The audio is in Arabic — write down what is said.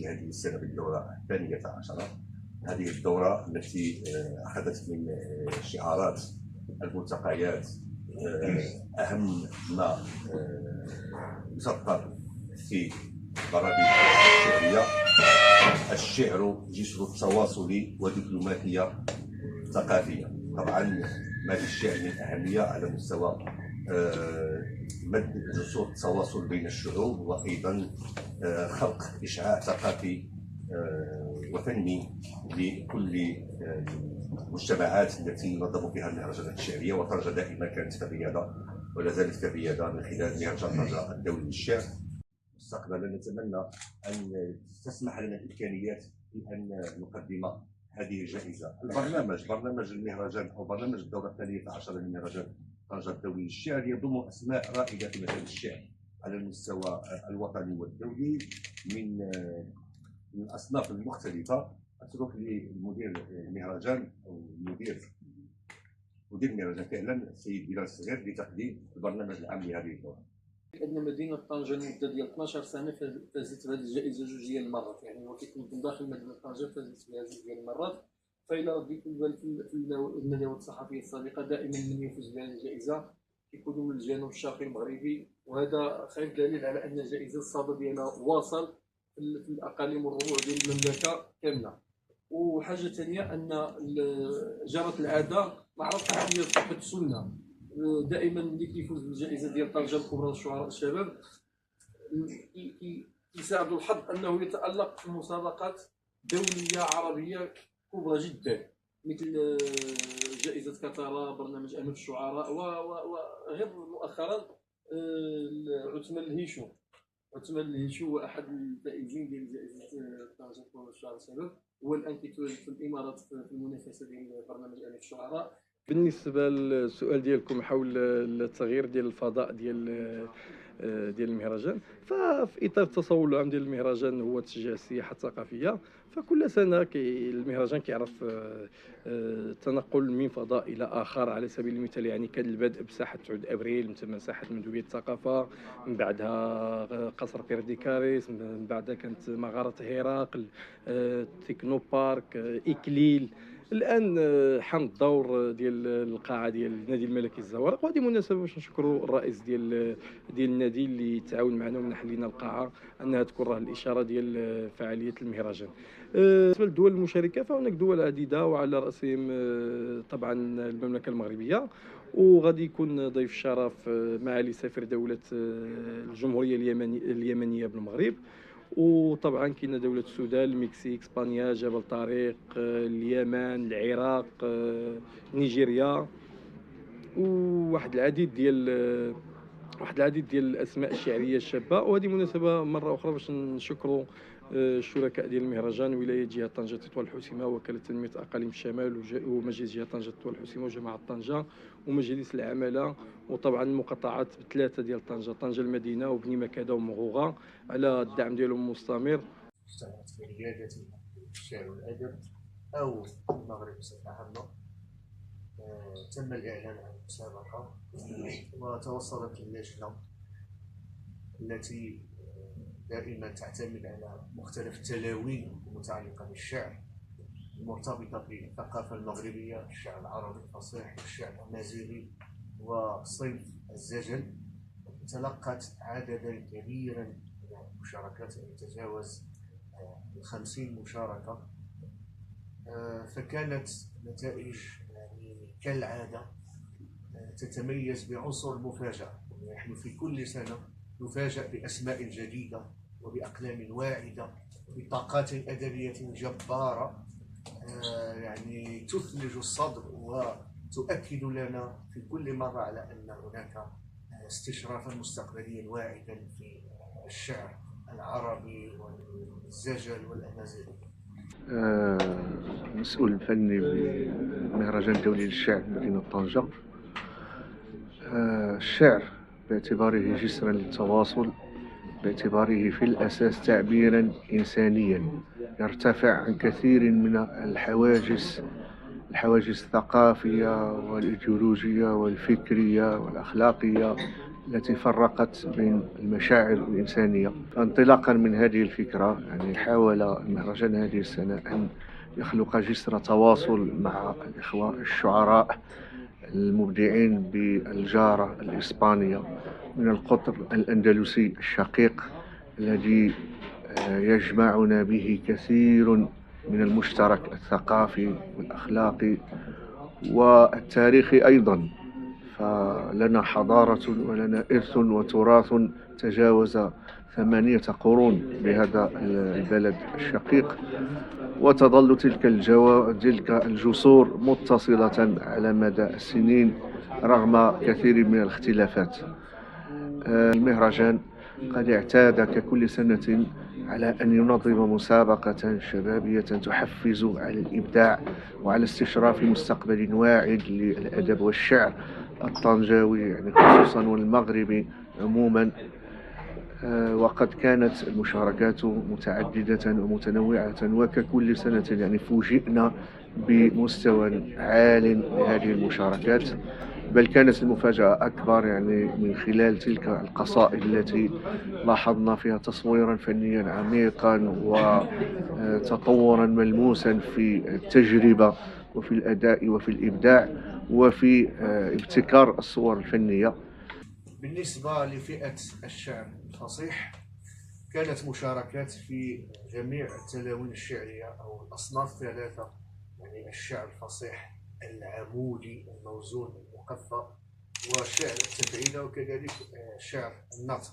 في هذه السنة بالدورة الثانية عشرة. هذه الدورة التي أخذت من شعارات الملتقيات أهم ما يسطر في برامج الشعرية: الشعر جسر التواصل ودبلوماسية ثقافية. طبعا ما للشعر من أهمية على مستوى مد جسور التواصل بين الشعوب، وأيضا خلق إشعاع ثقافي وفني لكل المجتمعات التي ينظم فيها المهرجانات الشعرية. وطنجة دائما كانت في الرياضة ولا زالت في الرياضة من خلال مهرجان طنجة الدولي للشعر. مستقبلا نتمنى أن تسمح لنا الإمكانيات في أن نقدم هذه الجائزة. برنامج المهرجان أو برنامج الدورة الثانية عشرة لمهرجان طنجة الدولي للشعر يضم أسماء رائدة في مجال الشعر على المستوى الوطني والدولي من الأصناف المختلفة. أترك للمدير المهرجان أو مدير المهرجان فعلا السيد بلال الصغير لتقديم البرنامج العام لهذه الدورة. أن مدينة طنجة لمدة ديال 12 سنة فازت بهذه الجائزة جوج ديال المرات، يعني هو كيكون داخل مدينة طنجة فازت بها جوج ديال المرات. فإلا رديتوا البال في الندوات الصحفية السابقة دائما من يفوز بهذه الجائزة كيكونوا من الجنوب الشرقي المغربي، وهذا خير دليل على أن الجائزة الصدى ديالها واصل في الأقاليم والربوع ديال المملكة كاملة. وحاجة ثانية أن جرت العادة، ما عرفتش هي صحة السنة، دائما اللي كيفوز بالجائزه ديال طنجة الكبرى للشعراء الشباب يساعد الحظ انه يتالق في مسابقات دوليه عربيه كبرى جدا، مثل جائزه كتارا، برنامج امل الشعراء، وغير مؤخرا عثمان الهيشو هو احد الفائزين ديال جائزه طنجة الكبرى للشعراء الشباب، هو الان كيتواجد في الامارات في المنافسه ديال برنامج امل الشعراء. بالنسبه للسؤال ديالكم حول التغيير ديال الفضاء ديال المهرجان، ففي اطار التصور العام ديال المهرجان هو تشجيع السياحه الثقافيه. فكل سنه المهرجان كيعرف التنقل من فضاء الى اخر. على سبيل المثال يعني كان البدء بساحه عود ابريل، من ثم ساحه مندوبيه الثقافه، من بعدها قصر بيرديكاريس، من بعدها كانت مغاره هرقل، تكنو بارك، اكليل. الان حان الدور ديال القاعه ديال النادي الملكي الزوارق، وهذه مناسبه باش نشكروا الرئيس ديال النادي اللي تعاون معنا ومنح لنا القاعه انها تكون راه الاشاره ديال فعاليه المهرجان. بالنسبه للدول المشاركه فهناك دول عديده وعلى راسهم طبعا المملكه المغربيه، وغادي يكون ضيف الشرف معالي سفير دوله الجمهوريه اليمنيه بالمغرب، وطبعا كاين دولة السودان، المكسيك، اسبانيا، جبل طارق، اليمن، العراق، نيجيريا، وواحد العديد ديال الاسماء الشعريه الشابه. وهذه مناسبه مره اخرى باش نشكروا الشركاء ديال المهرجان، ولايه جهه طنجه تطوان الحسيمه، وكاله تنميه اقاليم الشمال، ومجلس جهه طنجه تطوان الحسيمه، وجماعه طنجه، ومجلس العماله، وطبعا المقاطعات الثلاثه ديال طنجه المدينه وبني مكاده ومغوغه على الدعم ديالهم المستمر. اشتغلت في رياده الشعر والادب او المغرب بصفه عامه. تم الاعلان عن المسابقه وتوصلت اللجنه التي دائما تعتمد على مختلف التلاوين المتعلقه بالشعر المرتبطه بالثقافه المغربيه، الشعر العربي الفصيح والشعر الامازيغي وصنف الزجل. تلقت عددا كبيرا من المشاركات يتجاوز 50 مشاركه، فكانت نتائج يعني كالعاده تتميز بعنصر المفاجاه. نحن في كل سنه نفاجأ بأسماء جديدة وبأقلام واعدة وبطاقات أدبية جبارة يعني تثلج الصدر وتؤكد لنا في كل مرة على أن هناك استشرافا مستقبليا واعدا في الشعر العربي والزجل والأمازيغي. المسؤول الفني بالمهرجان الدولي للشعر مدينة طنجة. الشعر باعتباره جسرا للتواصل، باعتباره في الأساس تعبيرا إنسانيا يرتفع عن كثير من الحواجز الثقافية والإيديولوجية والفكرية والأخلاقية التي فرقت بين المشاعر الإنسانية. فانطلاقا من هذه الفكرة يعني حاول المهرجان هذه السنة أن يخلق جسر تواصل مع الإخوة الشعراء المبدعين بالجارة الإسبانية من القطر الأندلسي الشقيق الذي يجمعنا به كثير من المشترك الثقافي والأخلاقي والتاريخي أيضا. فلنا حضارة ولنا إرث وتراث تجاوز 8 قرون بهذا البلد الشقيق، وتظل تلك الجسور متصلة على مدى السنين رغم كثير من الاختلافات. المهرجان قد اعتاد ككل سنة على أن ينظم مسابقة شبابية تحفز على الإبداع وعلى استشراف مستقبل واعد للأدب والشعر الطنجاوي يعني خصوصا والمغربي عموما. وقد كانت المشاركات متعددة ومتنوعة، وككل سنة يعني فوجئنا بمستوى عال لهذه المشاركات، بل كانت المفاجأة أكبر يعني من خلال تلك القصائد التي لاحظنا فيها تصويرا فنيا عميقا وتطورا ملموسا في التجربة وفي الأداء وفي الإبداع وفي ابتكار الصور الفنية. بالنسبة لفئة الشعر الفصيح كانت مشاركات في جميع التلاوين الشعرية أو الأصناف الثلاثة، يعني الشعر الفصيح العمودي الموزون المقفى والشعر التفعيلة وكذلك شعر النثر.